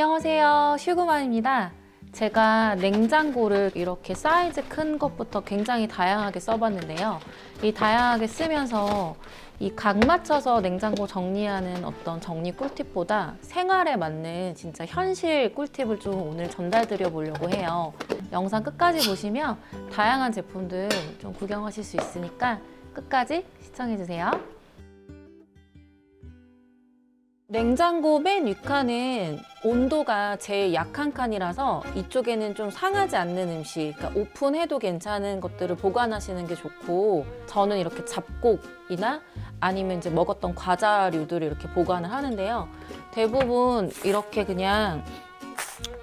안녕하세요, 슈구만입니다. 제가 냉장고를 이렇게 사이즈 큰 것부터 굉장히 다양하게 써봤는데요. 이 다양하게 쓰면서 이 각 맞춰서 냉장고 정리하는 어떤 정리 꿀팁보다 생활에 맞는 진짜 현실 꿀팁을 좀 오늘 전달드려 보려고 해요. 영상 끝까지 보시면 다양한 제품들 좀 구경하실 수 있으니까 끝까지 시청해주세요. 냉장고 맨 윗칸은 온도가 제일 약한 칸이라서 이쪽에는 좀 상하지 않는 음식, 그러니까 오픈해도 괜찮은 것들을 보관하시는 게 좋고, 저는 이렇게 잡곡이나 아니면 이제 먹었던 과자류들을 이렇게 보관을 하는데요. 대부분 이렇게 그냥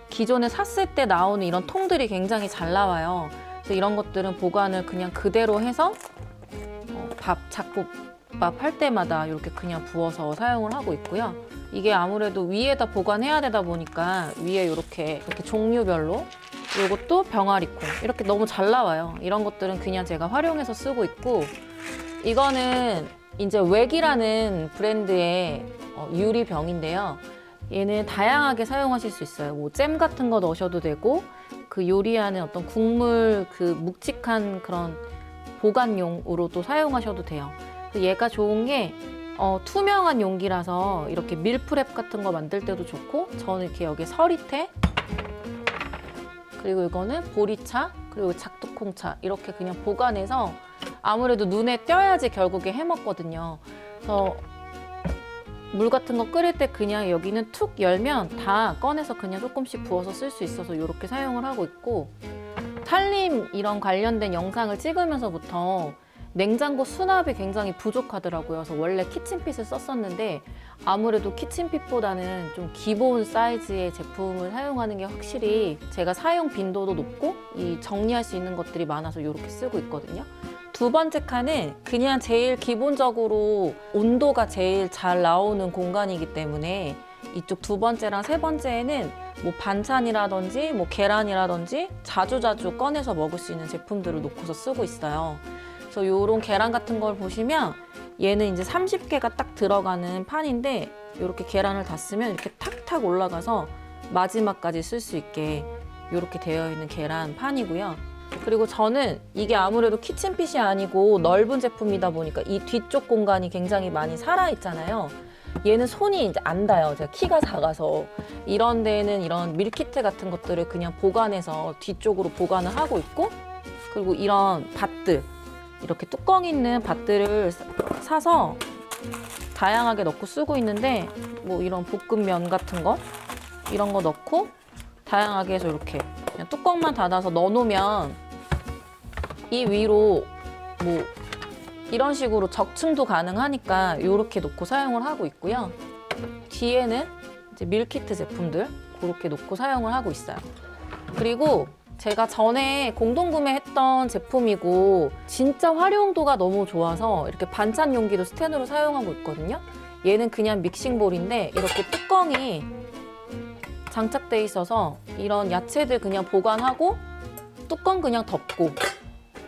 기존에 샀을 때 나오는 이런 통들이 굉장히 잘 나와요. 그래서 이런 것들은 보관을 그냥 그대로 해서 잡곡밥 할 때마다 이렇게 그냥 부어서 사용을 하고 있고요. 이게 아무래도 위에다 보관해야 되다 보니까 위에 이렇게 종류별로, 이것도 병아리콩 이렇게 너무 잘 나와요. 이런 것들은 그냥 제가 활용해서 쓰고 있고, 이거는 이제 웩이라는 브랜드의 유리병인데요. 얘는 다양하게 사용하실 수 있어요. 뭐 잼 같은 거 넣으셔도 되고, 그 요리하는 어떤 국물 그 묵직한 그런 보관용으로도 사용하셔도 돼요. 얘가 좋은 게 투명한 용기라서 이렇게 밀프렙 같은 거 만들 때도 좋고, 저는 이렇게 여기 서리태, 그리고 이거는 보리차, 그리고 작두콩차 이렇게 그냥 보관해서 아무래도 눈에 띄어야지 결국에 해먹거든요. 그래서 물 같은 거 끓일 때 그냥 여기는 툭 열면 다 꺼내서 그냥 조금씩 부어서 쓸 수 있어서 이렇게 사용을 하고 있고, 살림 이런 관련된 영상을 찍으면서부터 냉장고 수납이 굉장히 부족하더라고요. 그래서 원래 키친핏을 썼었는데 아무래도 키친핏보다는 좀 기본 사이즈의 제품을 사용하는 게 확실히 제가 사용 빈도도 높고 이 정리할 수 있는 것들이 많아서 이렇게 쓰고 있거든요. 두 번째 칸은 그냥 제일 기본적으로 온도가 제일 잘 나오는 공간이기 때문에 이쪽 두 번째랑 세 번째에는 뭐 반찬이라든지 뭐 계란이라든지 자주자주 꺼내서 먹을 수 있는 제품들을 놓고서 쓰고 있어요. 그래서 요런 계란 같은 걸 보시면 얘는 이제 30개가 딱 들어가는 판인데, 이렇게 계란을 다 쓰면 이렇게 탁탁 올라가서 마지막까지 쓸 수 있게 이렇게 되어 있는 계란 판이고요. 그리고 저는 이게 아무래도 키친핏이 아니고 넓은 제품이다 보니까 이 뒤쪽 공간이 굉장히 많이 살아 있잖아요. 얘는 손이 이제 안 닿아요. 제가 키가 작아서. 이런 데는 이런 밀키트 같은 것들을 그냥 보관해서 뒤쪽으로 보관을 하고 있고, 그리고 이런 밭들, 이렇게 뚜껑 있는 밭들을 사서 다양하게 넣고 쓰고 있는데, 뭐 이런 볶음면 같은 거 이런 거 넣고 다양하게 해서 이렇게 그냥 뚜껑만 닫아서 넣어놓으면 이 위로 뭐 이런 식으로 적층도 가능하니까 이렇게 놓고 사용을 하고 있고요. 뒤에는 이제 밀키트 제품들 그렇게 놓고 사용을 하고 있어요. 그리고 제가 전에 공동구매했던 제품이고 진짜 활용도가 너무 좋아서 이렇게 반찬 용기도 스텐으로 사용하고 있거든요. 얘는 그냥 믹싱볼인데 이렇게 뚜껑이 장착돼 있어서 이런 야채들 그냥 보관하고 뚜껑 그냥 덮고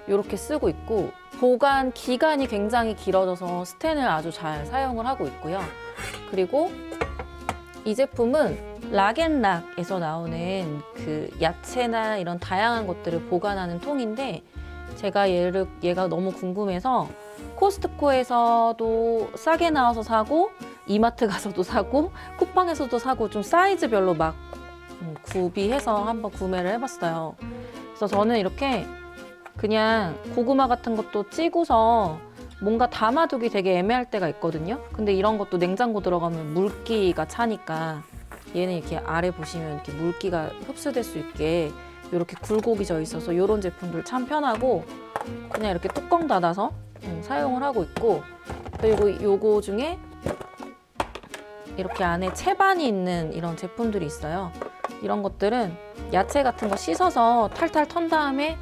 이렇게 쓰고 있고, 보관 기간이 굉장히 길어져서 스텐을 아주 잘 사용을 하고 있고요. 그리고 이 제품은 락앤락에서 나오는 그 야채나 이런 다양한 것들을 보관하는 통인데, 제가 얘가 너무 궁금해서 코스트코에서도 싸게 나와서 사고, 이마트 가서도 사고, 쿠팡에서도 사고, 좀 사이즈별로 막 구비해서 한번 구매를 해봤어요. 그래서 저는 이렇게 그냥 고구마 같은 것도 찌고서 뭔가 담아두기 되게 애매할 때가 있거든요. 근데 이런 것도 냉장고 들어가면 물기가 차니까 얘는 이렇게 아래 보시면 이렇게 물기가 흡수될 수 있게 이렇게 굴곡이 져 있어서 이런 제품들 참 편하고, 그냥 이렇게 뚜껑 닫아서 사용을 하고 있고, 그리고 요거 중에 이렇게 안에 채반이 있는 이런 제품들이 있어요. 이런 것들은 야채 같은 거 씻어서 탈탈 턴 다음에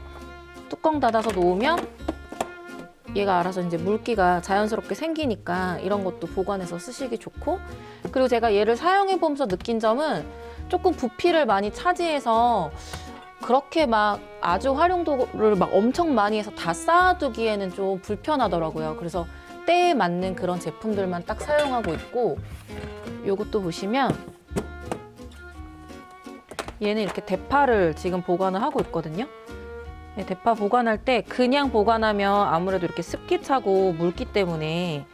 뚜껑 닫아서 놓으면 얘가 알아서 이제 물기가 자연스럽게 생기니까 이런 것도 보관해서 쓰시기 좋고, 그리고 제가 얘를 사용해 보면서 느낀 점은 조금 부피를 많이 차지해서 그렇게 막 아주 활용도를 막 엄청 많이 해서 다 쌓아두기에는 좀 불편하더라고요. 그래서 때에 맞는 그런 제품들만 딱 사용하고 있고, 요것도 보시면 얘는 이렇게 대파를 지금 보관을 하고 있거든요. 네, 대파 보관할 때 그냥 보관하면 아무래도 이렇게 습기 차고 물기 때문에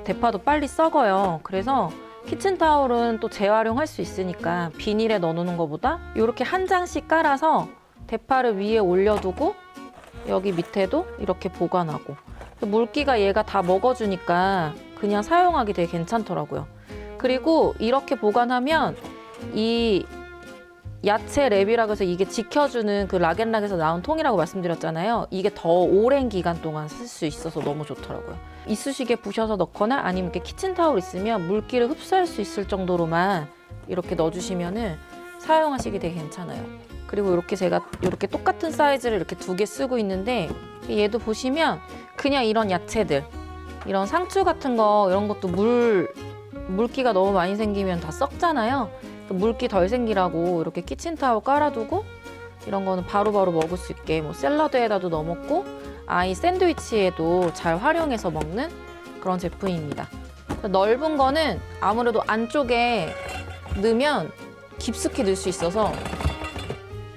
대파도 빨리 썩어요. 그래서 키친타올은 또 재활용할 수 있으니까 비닐에 넣어놓는 것보다 이렇게 한 장씩 깔아서 대파를 위에 올려두고 여기 밑에도 이렇게 보관하고 물기가 얘가 다 먹어주니까 그냥 사용하기 되게 괜찮더라고요. 그리고 이렇게 보관하면 이 야채 랩이라고 해서 이게 지켜주는 그 락앤락에서 나온 통이라고 말씀드렸잖아요. 이게 더 오랜 기간 동안 쓸 수 있어서 너무 좋더라고요. 이쑤시개 부셔서 넣거나 아니면 이렇게 키친타올 있으면 물기를 흡수할 수 있을 정도로만 이렇게 넣어주시면은 사용하시기 되게 괜찮아요. 그리고 이렇게 제가 이렇게 똑같은 사이즈를 이렇게 2개 쓰고 있는데 얘도 보시면 그냥 이런 야채들, 이런 상추 같은 거 이런 것도 물기가 너무 많이 생기면 다 썩잖아요. 물기 덜 생기라고 이렇게 키친타올 깔아두고 이런 거는 바로바로 먹을 수 있게 뭐 샐러드에다도 넣어 먹고 아이 샌드위치에도 잘 활용해서 먹는 그런 제품입니다. 넓은 거는 아무래도 안쪽에 넣으면 깊숙이 넣을 수 있어서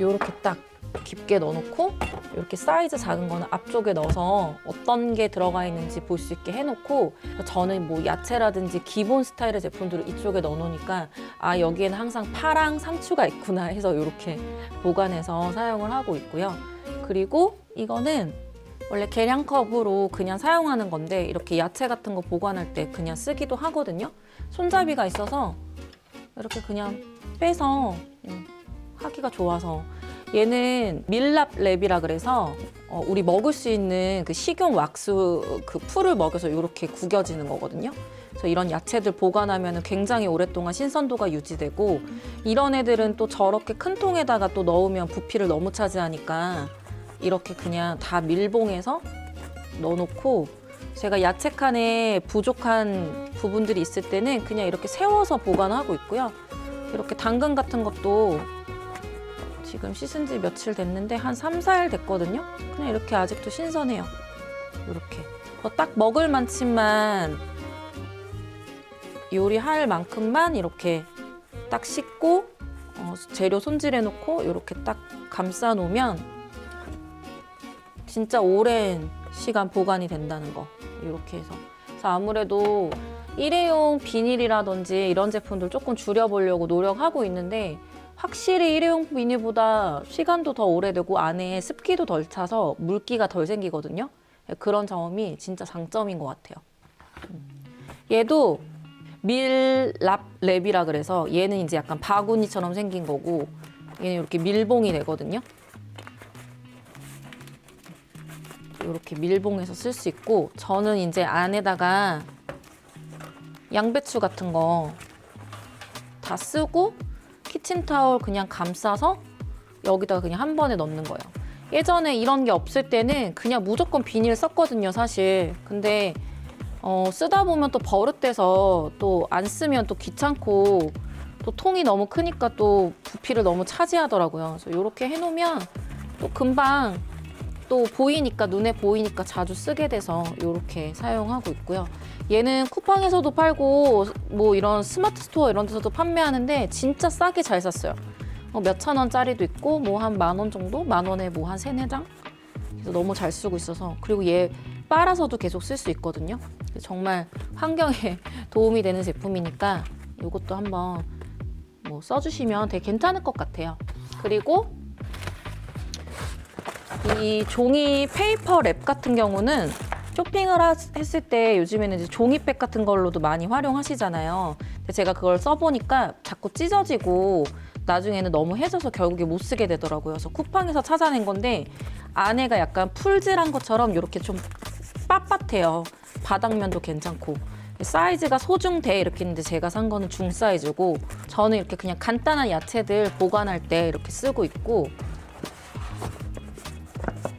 이렇게 딱 깊게 넣어놓고 이렇게 사이즈 작은 거는 앞쪽에 넣어서 어떤 게 들어가 있는지 볼 수 있게 해놓고 저는 뭐 야채라든지 기본 스타일의 제품들을 이쪽에 넣어놓으니까 아 여기에는 항상 파랑 상추가 있구나 해서 이렇게 보관해서 사용을 하고 있고요. 그리고 이거는 원래 계량컵으로 그냥 사용하는 건데 이렇게 야채 같은 거 보관할 때 그냥 쓰기도 하거든요. 손잡이가 있어서 이렇게 그냥 빼서 하기가 좋아서 얘는 밀랍 랩이라 그래서 우리 먹을 수 있는 그 식용 왁스 그 풀을 먹여서 이렇게 구겨지는 거거든요. 그래서 이런 야채들 보관하면 굉장히 오랫동안 신선도가 유지되고 이런 애들은 또 저렇게 큰 통에다가 또 넣으면 부피를 너무 차지하니까 이렇게 그냥 다 밀봉해서 넣어놓고 제가 야채 칸에 부족한 부분들이 있을 때는 그냥 이렇게 세워서 보관하고 있고요. 이렇게 당근 같은 것도 지금 씻은 지 며칠 됐는데 한 3, 4일 됐거든요. 그냥 이렇게 아직도 신선해요. 이렇게 딱 먹을 만큼만 요리할 만큼만 이렇게 딱 씻고 재료 손질해 놓고 이렇게 딱 감싸 놓으면 진짜 오랜 시간 보관이 된다는 거. 이렇게 해서. 그래서 아무래도 일회용 비닐이라든지 이런 제품들 조금 줄여보려고 노력하고 있는데 확실히 일회용 비닐보다 시간도 더 오래되고 안에 습기도 덜 차서 물기가 덜 생기거든요. 그런 점이 진짜 장점인 것 같아요. 얘도 밀랍 랩이라 그래서 얘는 이제 약간 바구니처럼 생긴 거고 얘는 이렇게 밀봉이 되거든요. 이렇게 밀봉해서 쓸 수 있고 저는 이제 안에다가 양배추 같은 거 다 쓰고 키친타올 그냥 감싸서 여기다가 그냥 한 번에 넣는 거예요. 예전에 이런 게 없을 때는 그냥 무조건 비닐 썼거든요, 사실. 근데 쓰다 보면 또 버릇돼서 또 안 쓰면 또 귀찮고 또 통이 너무 크니까 또 부피를 너무 차지하더라고요. 그래서 이렇게 해놓으면 또 금방 또 보이니까 눈에 보이니까 자주 쓰게 돼서 이렇게 사용하고 있고요. 얘는 쿠팡에서도 팔고 뭐 이런 스마트 스토어 이런 데서도 판매하는데 진짜 싸게 잘 샀어요. 몇천 원짜리도 있고 뭐 한 10,000원 정도? 10,000원에 뭐 한 3-4장? 그래서 너무 잘 쓰고 있어서 그리고 얘 빨아서도 계속 쓸 수 있거든요. 정말 환경에 도움이 되는 제품이니까 이것도 한번 뭐 써주시면 되게 괜찮을 것 같아요. 그리고 이 종이 페이퍼 랩 같은 경우는 쇼핑을 했을 때 요즘에는 이제 종이백 같은 걸로도 많이 활용하시잖아요. 근데 제가 그걸 써보니까 자꾸 찢어지고 나중에는 너무 해져서 결국에 못 쓰게 되더라고요. 그래서 쿠팡에서 찾아낸 건데 안에가 약간 풀질한 것처럼 이렇게 좀 빳빳해요. 바닥면도 괜찮고. 사이즈가 소중대 이렇게 있는데 제가 산 거는 중 사이즈고 저는 이렇게 그냥 간단한 야채들 보관할 때 이렇게 쓰고 있고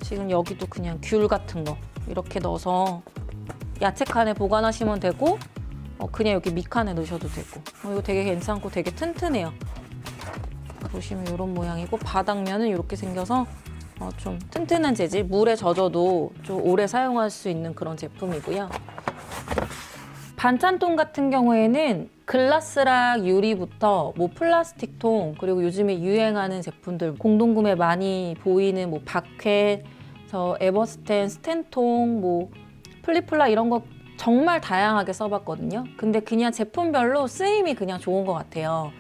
지금 여기도 그냥 귤 같은 거 이렇게 넣어서 야채 칸에 보관하시면 되고 그냥 여기 밑칸에 넣으셔도 되고 이거 되게 괜찮고 되게 튼튼해요. 보시면 이런 모양이고 바닥면은 이렇게 생겨서 좀 튼튼한 재질, 물에 젖어도 좀 오래 사용할 수 있는 그런 제품이고요. 반찬통 같은 경우에는 글라스락 유리부터 뭐 플라스틱통, 그리고 요즘에 유행하는 제품들 공동구매 많이 보이는 뭐 박회, 저 에버스텐, 스텐통, 뭐 플리플라 이런 거 정말 다양하게 써봤거든요. 근데 그냥 제품별로 쓰임이 그냥 좋은 것 같아요.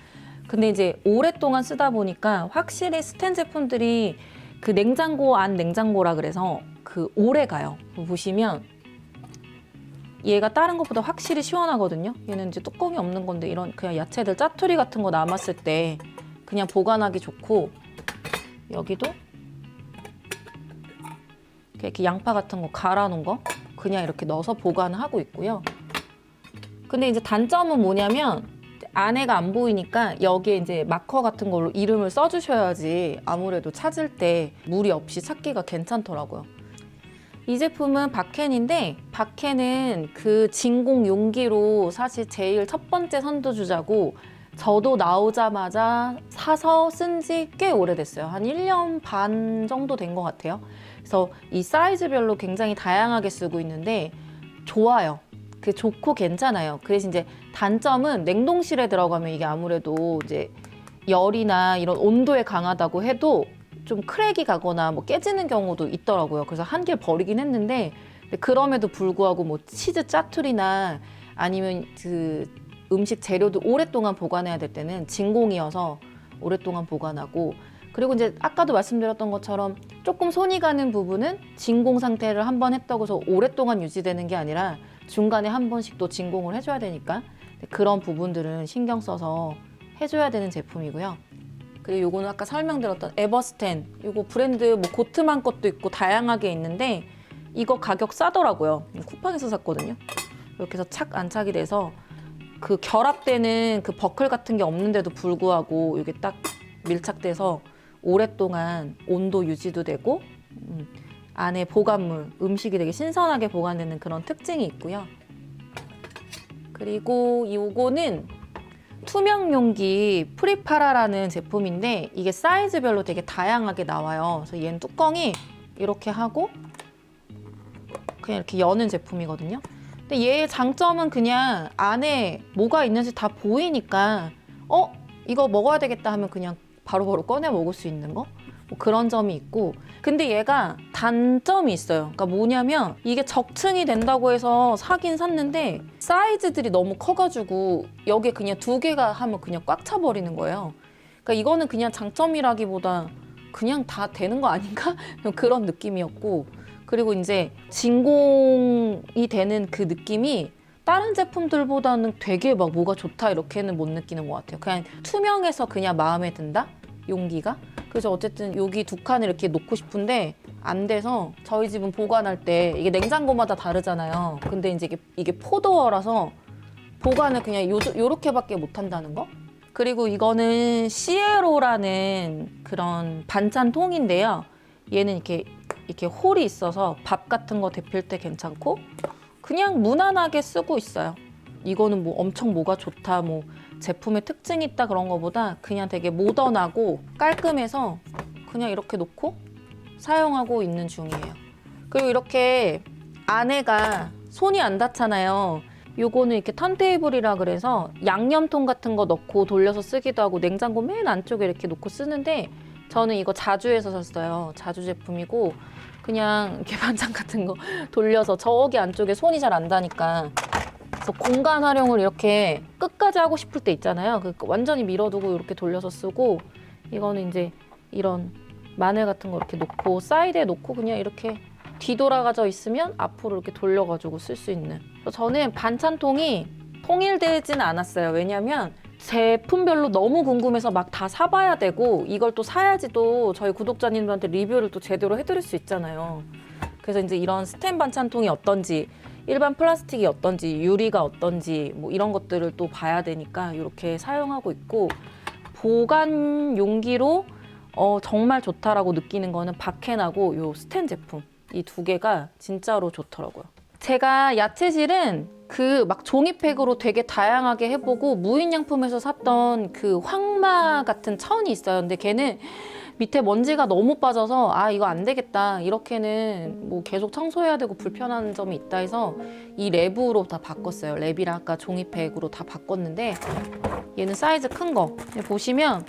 근데 이제 오랫동안 쓰다 보니까 확실히 스텐 제품들이 그 냉장고 안 냉장고라 그래서 그 오래 가요. 보시면 얘가 다른 것보다 확실히 시원하거든요. 얘는 이제 뚜껑이 없는 건데 이런 그냥 야채들 짜투리 같은 거 남았을 때 그냥 보관하기 좋고, 여기도 이렇게 양파 같은 거 갈아 놓은 거 그냥 이렇게 넣어서 보관하고 있고요. 근데 이제 단점은 뭐냐면 안에가 안 보이니까 여기에 이제 마커 같은 걸로 이름을 써주셔야지 아무래도 찾을 때 무리 없이 찾기가 괜찮더라고요. 이 제품은 박켄인데, 박켄은 그 진공 용기로 사실 제일 첫 번째 선두주자고, 저도 나오자마자 사서 쓴 지 꽤 오래됐어요. 한 1년 반 정도 된 것 같아요. 그래서 이 사이즈별로 굉장히 다양하게 쓰고 있는데 좋아요. 그 좋고 괜찮아요. 그래서 이제 단점은 냉동실에 들어가면 이게 아무래도 이제 열이나 이런 온도에 강하다고 해도 좀 크랙이 가거나 뭐 깨지는 경우도 있더라고요. 그래서 한 개 버리긴 했는데, 그럼에도 불구하고 뭐 치즈 짜투리나 아니면 그 음식 재료도 오랫동안 보관해야 될 때는 진공이어서 오랫동안 보관하고, 그리고 이제 아까도 말씀드렸던 것처럼 조금 손이 가는 부분은 진공 상태를 한번 했다고 해서 오랫동안 유지되는 게 아니라 중간에 한 번씩 또 진공을 해줘야 되니까 그런 부분들은 신경 써서 해줘야 되는 제품이고요. 그리고 요거는 아까 설명드렸던 에버스텐, 요거 브랜드 뭐 고트만 것도 있고 다양하게 있는데 이거 가격 싸더라고요. 쿠팡에서 샀거든요. 이렇게 해서 착 안착이 돼서 그 결합되는 그 버클 같은 게 없는데도 불구하고 이게 딱 밀착돼서 오랫동안 온도 유지도 되고 안에 보관물, 음식이 되게 신선하게 보관되는 그런 특징이 있고요. 그리고 요거는 투명 용기 프리파라라는 제품인데 이게 사이즈별로 되게 다양하게 나와요. 그래서 얘는 뚜껑이 이렇게 하고 그냥 이렇게 여는 제품이거든요. 근데 얘의 장점은 그냥 안에 뭐가 있는지 다 보이니까 이거 먹어야 되겠다 하면 그냥 바로바로 꺼내 먹을 수 있는 거? 뭐 그런 점이 있고, 근데 얘가 단점이 있어요. 그러니까 뭐냐면 이게 적층이 된다고 해서 사긴 샀는데 사이즈들이 너무 커가지고 여기에 그냥 2개가 하면 그냥 꽉 차버리는 거예요. 그러니까 이거는 그냥 장점이라기보다 그냥 다 되는 거 아닌가? 그런 느낌이었고, 그리고 이제 진공이 되는 그 느낌이 다른 제품들보다는 되게 막 뭐가 좋다 이렇게는 못 느끼는 것 같아요. 그냥 투명해서 그냥 마음에 든다? 용기가? 그래서 어쨌든 여기 2칸을 이렇게 놓고 싶은데 안 돼서 저희 집은 보관할 때 이게 냉장고마다 다르잖아요. 근데 이제 이게 포도어라서 보관을 그냥 요렇게밖에 못 한다는 거? 그리고 이거는 시에로라는 그런 반찬통인데요. 얘는 이렇게 홀이 있어서 밥 같은 거 데필 때 괜찮고 그냥 무난하게 쓰고 있어요. 이거는 뭐 엄청 뭐가 좋다, 뭐 제품의 특징이 있다 그런 거보다 그냥 되게 모던하고 깔끔해서 그냥 이렇게 놓고 사용하고 있는 중이에요. 그리고 이렇게 안에가 손이 안 닿잖아요. 요거는 이렇게 턴테이블이라 그래서 양념통 같은 거 넣고 돌려서 쓰기도 하고 냉장고 맨 안쪽에 이렇게 놓고 쓰는데 저는 이거 자주에서 샀어요. 자주 제품이고 그냥 이렇게 반찬 같은 거 돌려서 저기 안쪽에 손이 잘 안 닿으니까, 그래서 공간 활용을 이렇게 끝까지 하고 싶을 때 있잖아요. 완전히 밀어두고 이렇게 돌려서 쓰고, 이거는 이제 이런 마늘 같은 거 이렇게 놓고 사이드에 놓고 그냥 이렇게 뒤돌아가져 있으면 앞으로 이렇게 돌려가지고 쓸 수 있는. 저는 반찬통이 통일되진 않았어요. 왜냐면 제품별로 너무 궁금해서 막 다 사봐야 되고 이걸 또 사야지 또 저희 구독자님들한테 리뷰를 또 제대로 해드릴 수 있잖아요. 그래서 이제 이런 스텐 반찬통이 어떤지, 일반 플라스틱이 어떤지, 유리가 어떤지 뭐 이런 것들을 또 봐야 되니까 이렇게 사용하고 있고, 보관 용기로 정말 좋다라고 느끼는 거는 박켄하고 요 스텐 제품, 이 2개가 진짜로 좋더라고요. 제가 야채실은 그 막 종이팩으로 되게 다양하게 해보고 무인양품에서 샀던 그 황마 같은 천이 있어요. 근데 걔는 밑에 먼지가 너무 빠져서 아 이거 안 되겠다, 이렇게는 뭐 계속 청소해야 되고 불편한 점이 있다 해서 이 랩으로 다 바꿨어요. 랩이랑 아까 종이팩으로 다 바꿨는데 얘는 사이즈 큰 거 보시면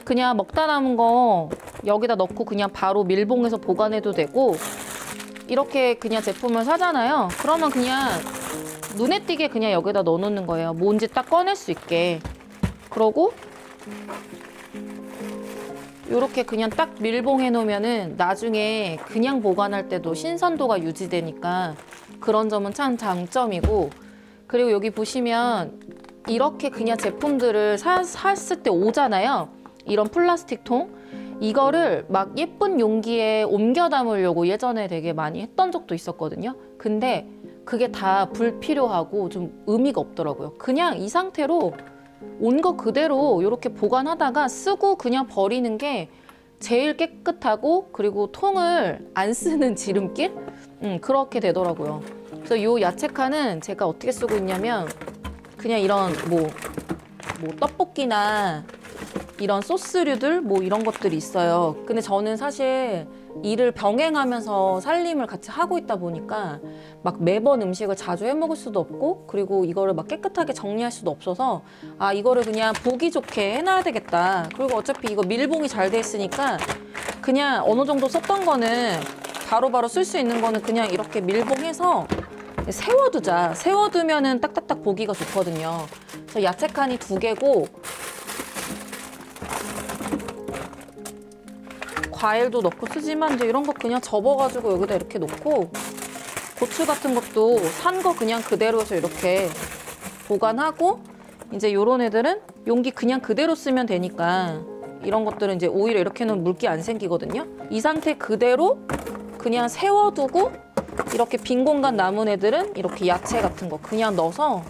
그냥 먹다 남은 거 여기다 넣고 그냥 바로 밀봉해서 보관해도 되고, 이렇게 그냥 제품을 사잖아요. 그러면 그냥 눈에 띄게 그냥 여기다 넣어놓는 거예요. 뭔지 딱 꺼낼 수 있게. 그러고 이렇게 그냥 딱 밀봉해 놓으면은 나중에 그냥 보관할 때도 신선도가 유지되니까 그런 점은 참 장점이고, 그리고 여기 보시면 이렇게 그냥 제품들을 샀을 때 오잖아요. 이런 플라스틱 통. 이거를 막 예쁜 용기에 옮겨 담으려고 예전에 되게 많이 했던 적도 있었거든요. 근데 그게 다 불필요하고 좀 의미가 없더라고요. 그냥 이 상태로 온 거 그대로 이렇게 보관하다가 쓰고 그냥 버리는 게 제일 깨끗하고, 그리고 통을 안 쓰는 지름길? 그렇게 되더라고요. 그래서 이 야채칸은 제가 어떻게 쓰고 있냐면 그냥 이런 뭐 떡볶이나 이런 소스류들 뭐 이런 것들이 있어요. 근데 저는 사실 일을 병행하면서 살림을 같이 하고 있다 보니까 막 매번 음식을 자주 해 먹을 수도 없고, 그리고 이거를 막 깨끗하게 정리할 수도 없어서 아 이거를 그냥 보기 좋게 해놔야 되겠다. 그리고 어차피 이거 밀봉이 잘 돼 있으니까 그냥 어느 정도 썼던 거는 바로바로 쓸 수 있는 거는 그냥 이렇게 밀봉해서 세워두자. 세워두면은 딱딱딱 보기가 좋거든요. 그래서 야채칸이 2개고 과일도 넣고 쓰지만 이제 이런 거 그냥 접어가지고 여기다 이렇게 놓고, 고추 같은 것도 산 거 그냥 그대로 해서 이렇게 보관하고, 이제 요런 애들은 용기 그냥 그대로 쓰면 되니까 이런 것들은 이제 오히려 이렇게는 물기 안 생기거든요. 이 상태 그대로 그냥 세워두고, 이렇게 빈 공간 남은 애들은 이렇게 야채 같은 거 그냥 넣어서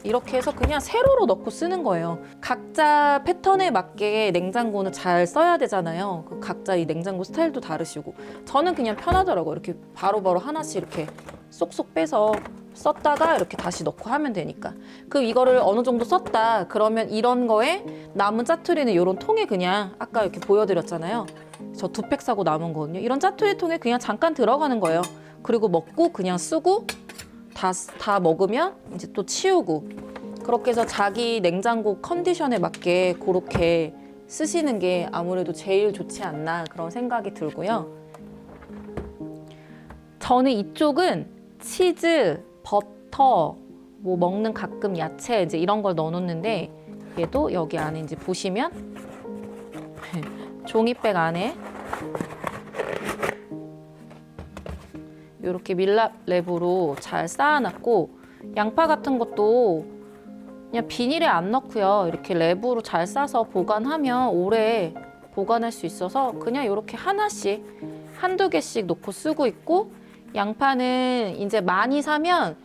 이렇게 해서 그냥 세로로 넣고 쓰는 거예요. 각자 패턴에 맞게 냉장고는 잘 써야 되잖아요. 각자 이 냉장고 스타일도 다르시고, 저는 그냥 편하더라고요. 이렇게 바로바로 하나씩 이렇게 쏙쏙 빼서 썼다가 이렇게 다시 넣고 하면 되니까. 그 이거를 어느 정도 썼다 그러면 이런 거에 남은 짜투리는 이런 통에 그냥 아까 이렇게 보여드렸잖아요. 저 2팩 사고 남은 거거든요. 이런 짜투리 통에 그냥 잠깐 들어가는 거예요. 그리고 먹고 그냥 쓰고 다 먹으면 이제 또 치우고, 그렇게 해서 자기 냉장고 컨디션에 맞게 그렇게 쓰시는 게 아무래도 제일 좋지 않나 그런 생각이 들고요. 저는 이쪽은 치즈, 버터, 뭐 먹는 가끔 야채 이제 이런 걸 넣어놓는데, 얘도 여기 안에 이제 보시면 종이백 안에 이렇게 밀랍랩으로 잘 쌓아놨고, 양파 같은 것도 그냥 비닐에 안 넣고요. 이렇게 랩으로 잘 싸서 보관하면 오래 보관할 수 있어서 그냥 이렇게 하나씩 한두 개씩 놓고 쓰고 있고, 양파는 이제 많이 사면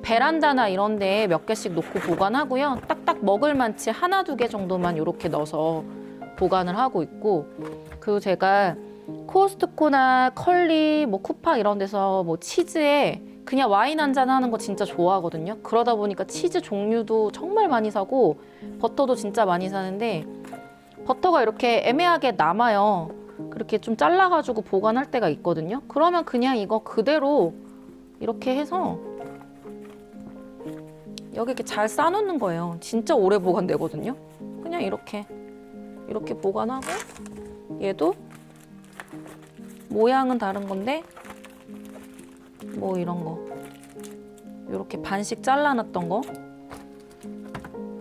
베란다나 이런 데에 몇 개씩 놓고 보관하고요. 딱딱 먹을 만치 하나 두 개 정도만 이렇게 넣어서 보관을 하고 있고, 그리고 제가 코스트코나 컬리, 뭐 쿠팡 이런 데서 뭐 치즈에 그냥 와인 한 잔 하는 거 진짜 좋아하거든요. 그러다 보니까 치즈 종류도 정말 많이 사고 버터도 진짜 많이 사는데, 버터가 이렇게 애매하게 남아요. 그렇게 좀 잘라가지고 보관할 때가 있거든요. 그러면 그냥 이거 그대로 이렇게 해서 여기 이렇게 잘 싸놓는 거예요. 진짜 오래 보관되거든요. 그냥 이렇게 보관하고, 얘도 모양은 다른 건데 뭐 이런 거 이렇게 반씩 잘라놨던 거,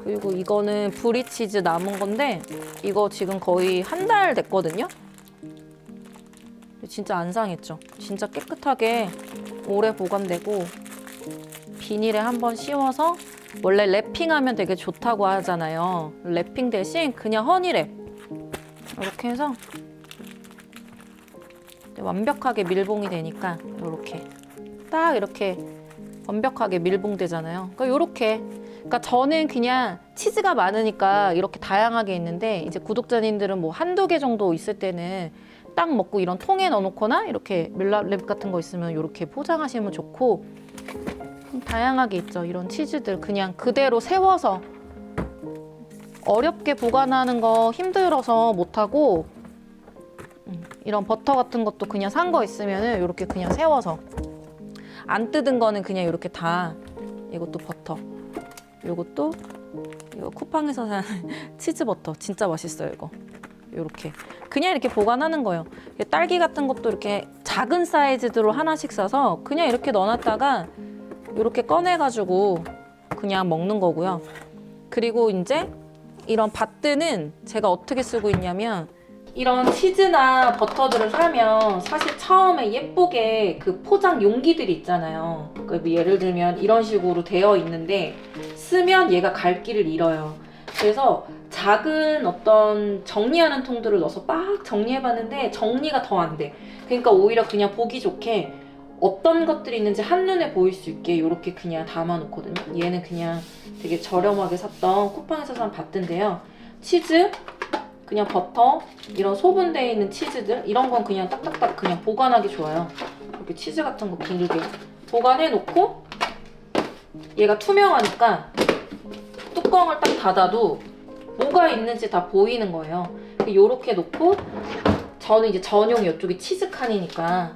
그리고 이거는 브리치즈 남은 건데 이거 지금 거의 한 달 됐거든요. 진짜 안 상했죠. 진짜 깨끗하게 오래 보관되고, 비닐에 한번 씌워서, 원래 랩핑하면 되게 좋다고 하잖아요. 랩핑 대신 그냥 허니랩 이렇게 해서 완벽하게 밀봉이 되니까 이렇게 딱 이렇게 완벽하게 밀봉되잖아요. 그러니까 저는 그냥 치즈가 많으니까 이렇게 다양하게 있는데, 이제 구독자님들은 뭐 한두 개 정도 있을 때는 딱 먹고 이런 통에 넣어놓거나 이렇게 밀랍랩 같은 거 있으면 이렇게 포장하시면 좋고, 다양하게 있죠. 이런 치즈들 그냥 그대로 세워서 어렵게 보관하는 거 힘들어서 못하고 이런 버터 같은 것도 그냥 산 거 있으면은 이렇게 그냥 세워서 안 뜯은 거는 그냥 이렇게 다 이것도 버터 이것도 이거 쿠팡에서 산 치즈 버터 진짜 맛있어요 이거 이렇게 그냥 이렇게 보관하는 거예요. 딸기 같은 것도 이렇게 작은 사이즈로 하나씩 사서 그냥 이렇게 넣어놨다가 이렇게 꺼내가지고 그냥 먹는 거고요. 그리고 이제 이런 바뜨는 제가 어떻게 쓰고 있냐면 이런 치즈나 버터들을 사면 사실 처음에 예쁘게 그 포장 용기들이 있잖아요. 예를 들면 이런 식으로 되어 있는데 쓰면 얘가 갈 길을 잃어요. 그래서 작은 어떤 정리하는 통들을 넣어서 막 정리해봤는데 정리가 더 안 돼. 그러니까 오히려 그냥 보기 좋게 어떤 것들이 있는지 한눈에 보일 수 있게 이렇게 그냥 담아놓거든요. 얘는 그냥 되게 저렴하게 샀던 쿠팡에서 산 바트인데요. 치즈, 그냥 버터, 이런 소분되어 있는 치즈들 이런 건 그냥 딱딱딱 그냥 보관하기 좋아요. 이렇게 치즈 같은 거 길게 보관해놓고 얘가 투명하니까 뚜껑을 딱 닫아도 뭐가 있는지 다 보이는 거예요. 이렇게 놓고 저는 이제 전용 이쪽이 치즈 칸이니까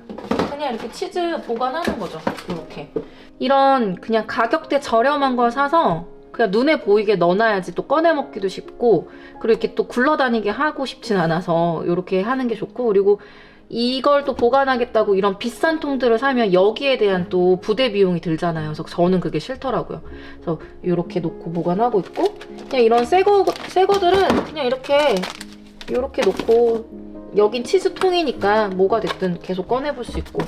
그냥 이렇게 치즈 보관하는 거죠. 이렇게 이런 그냥 가격대 저렴한 걸 사서 그냥 눈에 보이게 넣어놔야지 또 꺼내 먹기도 쉽고 그리고 이렇게 또 굴러다니게 하고 싶진 않아서 이렇게 하는 게 좋고 그리고 이걸 또 보관하겠다고 이런 비싼 통들을 사면 여기에 대한 또 부대 비용이 들잖아요. 그래서 저는 그게 싫더라고요. 그래서 이렇게 놓고 보관하고 있고 그냥 이런 새 거들은 그냥 이렇게 놓고 여긴 치즈 통이니까 뭐가 됐든 계속 꺼내볼 수 있고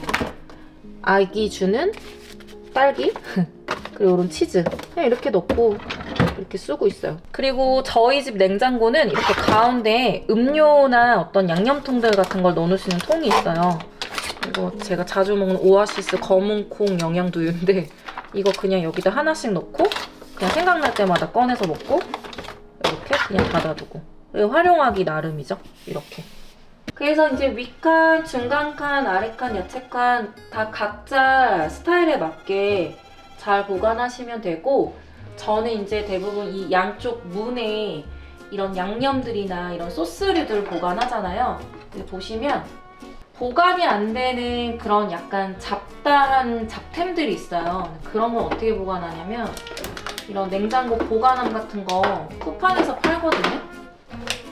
아기 주는 딸기 그리고 이런 치즈 그냥 이렇게 넣고 이렇게 쓰고 있어요. 그리고 저희 집 냉장고는 이렇게 가운데 음료나 어떤 양념통들 같은 걸 넣어놓을 수 있는 통이 있어요. 이거 제가 자주 먹는 오아시스 검은콩 영양두유인데 이거 그냥 여기다 하나씩 넣고 그냥 생각날 때마다 꺼내서 먹고 이렇게 그냥 닫아두고 활용하기 나름이죠. 이렇게. 그래서 이제 윗칸, 중간칸, 아래칸, 야채칸 다 각자 스타일에 맞게 잘 보관하시면 되고 저는 이제 대부분 이 양쪽 문에 이런 양념들이나 이런 소스류들을 보관하잖아요. 보시면 보관이 안 되는 그런 약간 잡다한 잡템들이 있어요. 그런 건 어떻게 보관하냐면 이런 냉장고 보관함 같은 거 쿠팡에서 팔거든요.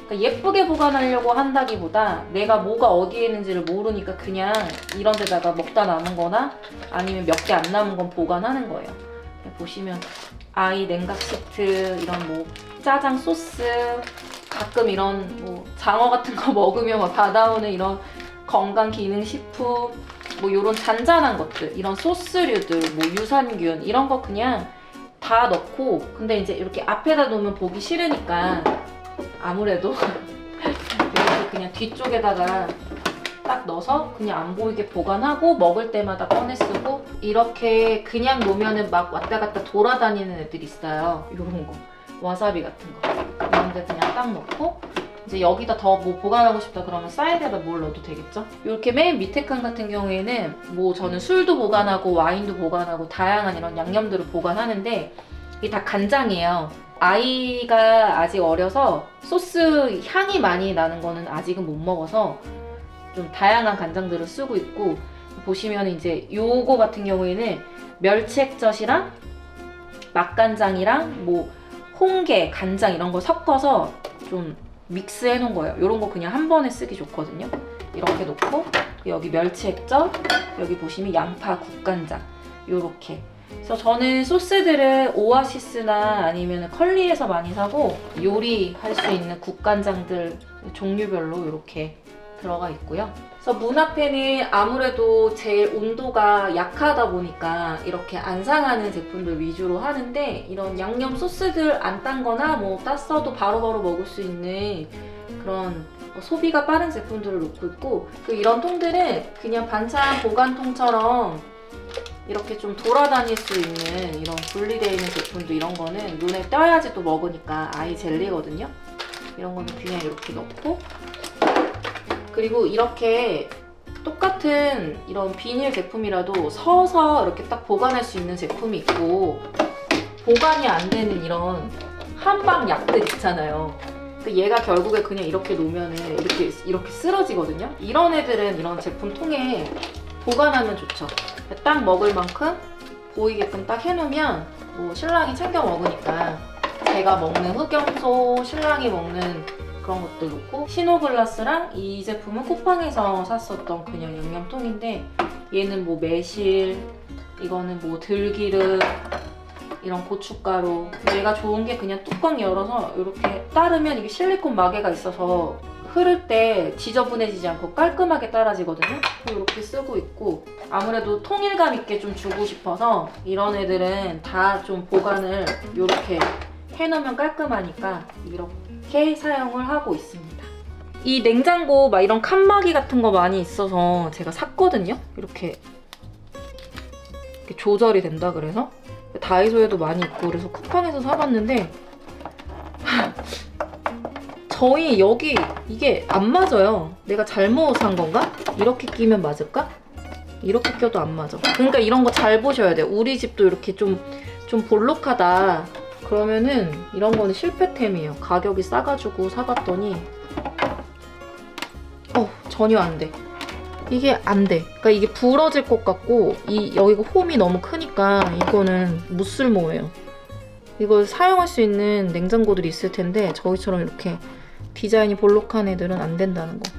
그러니까 예쁘게 보관하려고 한다기보다 내가 뭐가 어디에 있는지를 모르니까 그냥 이런 데다가 먹다 남은 거나 아니면 몇 개 안 남은 건 보관하는 거예요. 보시면 아이 냉각 시트, 이런 뭐 짜장 소스, 가끔 이런 뭐 장어 같은 거 먹으면 막 받아오는 이런 건강 기능 식품, 뭐 이런 잔잔한 것들, 이런 소스류들, 뭐 유산균 이런 거 그냥 다 넣고 근데 이제 이렇게 앞에다 놓으면 보기 싫으니까 아무래도 이렇게 그냥 뒤쪽에다가 딱 넣어서 그냥 안 보이게 보관하고 먹을 때마다 꺼내 쓰고 이렇게 그냥 놓으면은 막 왔다 갔다 돌아다니는 애들 있어요. 이런 거 와사비 같은 거 이런 데 그냥 딱 넣고 이제 여기다 더 뭐 보관하고 싶다 그러면 사이드에다 뭘 넣어도 되겠죠? 이렇게 맨 밑에 칸 같은 경우에는 뭐 저는 술도 보관하고 와인도 보관하고 다양한 이런 양념들을 보관하는데 이게 다 간장이에요. 아이가 아직 어려서 소스 향이 많이 나는 거는 아직은 못 먹어서 좀 다양한 간장들을 쓰고 있고 보시면 이제 요거 같은 경우에는 멸치액젓이랑 맛간장이랑 뭐 홍게, 간장 이런 거 섞어서 좀 믹스해 놓은 거예요. 이런 거 그냥 한 번에 쓰기 좋거든요. 이렇게 놓고 여기 멸치액젓, 여기 보시면 양파, 국간장 요렇게. 그래서 저는 소스들을 오아시스나 아니면 컬리에서 많이 사고 요리할 수 있는 국간장들 종류별로 이렇게 들어가 있고요. 그래서 문 앞에는 아무래도 제일 온도가 약하다 보니까 이렇게 안 상하는 제품들 위주로 하는데 이런 양념 소스들 안 딴 거나 뭐 땄어도 바로바로 먹을 수 있는 그런 소비가 빠른 제품들을 놓고 있고 이런 통들은 그냥 반찬 보관통처럼 이렇게 좀 돌아다닐 수 있는 이런 분리되어 있는 제품도 이런 거는 눈에 띄어야지 또 먹으니까 아이 젤리거든요. 이런 거는 그냥 이렇게 넣고 그리고 이렇게 똑같은 이런 비닐 제품이라도 서서 이렇게 딱 보관할 수 있는 제품이 있고 보관이 안 되는 이런 한방 약들 있잖아요. 근데 얘가 결국에 그냥 이렇게 놓으면은 이렇게 쓰러지거든요. 이런 애들은 이런 제품 통에 보관하면 좋죠. 딱 먹을 만큼 보이게끔 딱 해놓으면 뭐 신랑이 챙겨 먹으니까 제가 먹는 흑염소, 신랑이 먹는 그런 것들 놓고, 시노글라스랑 이 제품은 쿠팡에서 샀었던 그냥 양념통인데 얘는 뭐 매실, 이거는 뭐 들기름, 이런 고춧가루. 얘가 좋은 게 그냥 뚜껑 열어서 이렇게 따르면 이게 실리콘 마개가 있어서 흐를 때 지저분해지지 않고 깔끔하게 따라지거든요. 이렇게 쓰고 있고, 아무래도 통일감 있게 좀 주고 싶어서 이런 애들은 다 좀 보관을 이렇게 해놓으면 깔끔하니까 이렇게 사용을 하고 있습니다. 이 냉장고 막 이런 칸막이 같은 거 많이 있어서 제가 샀거든요. 이렇게 조절이 된다 그래서 다이소에도 많이 있고 그래서 쿠팡에서 사봤는데 저희 여기 이게 안 맞아요. 내가 잘못 산 건가? 이렇게 끼면 맞을까? 이렇게 껴도 안 맞아. 그러니까 이런 거 잘 보셔야 돼요. 우리 집도 이렇게 좀 볼록하다 그러면은 이런 거는 실패템이에요. 가격이 싸가지고 사봤더니 전혀 안 돼. 이게 안 돼. 그러니까 이게 부러질 것 같고 여기가 홈이 너무 크니까 이거는 무쓸모예요. 이걸 사용할 수 있는 냉장고들이 있을 텐데 저희처럼 이렇게 디자인이 볼록한 애들은 안 된다는 거.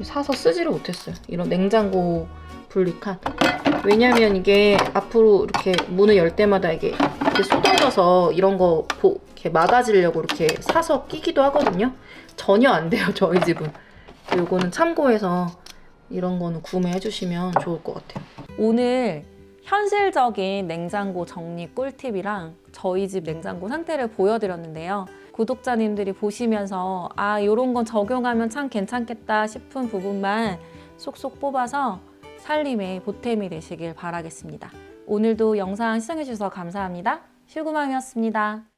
사서 쓰지를 못했어요. 이런 냉장고 분리칸. 왜냐면 이게 앞으로 이렇게 문을 열 때마다 이게 쏟아져서 이런 거 이렇게 막아지려고 이렇게 사서 끼기도 하거든요. 전혀 안 돼요, 저희 집은. 이거는 참고해서 이런 거는 구매해 주시면 좋을 것 같아요. 오늘 현실적인 냉장고 정리 꿀팁이랑 저희 집 냉장고 상태를 보여드렸는데요. 구독자님들이 보시면서 이런 건 적용하면 참 괜찮겠다 싶은 부분만 쏙쏙 뽑아서 살림의 보탬이 되시길 바라겠습니다. 오늘도 영상 시청해주셔서 감사합니다. 실구맘이었습니다.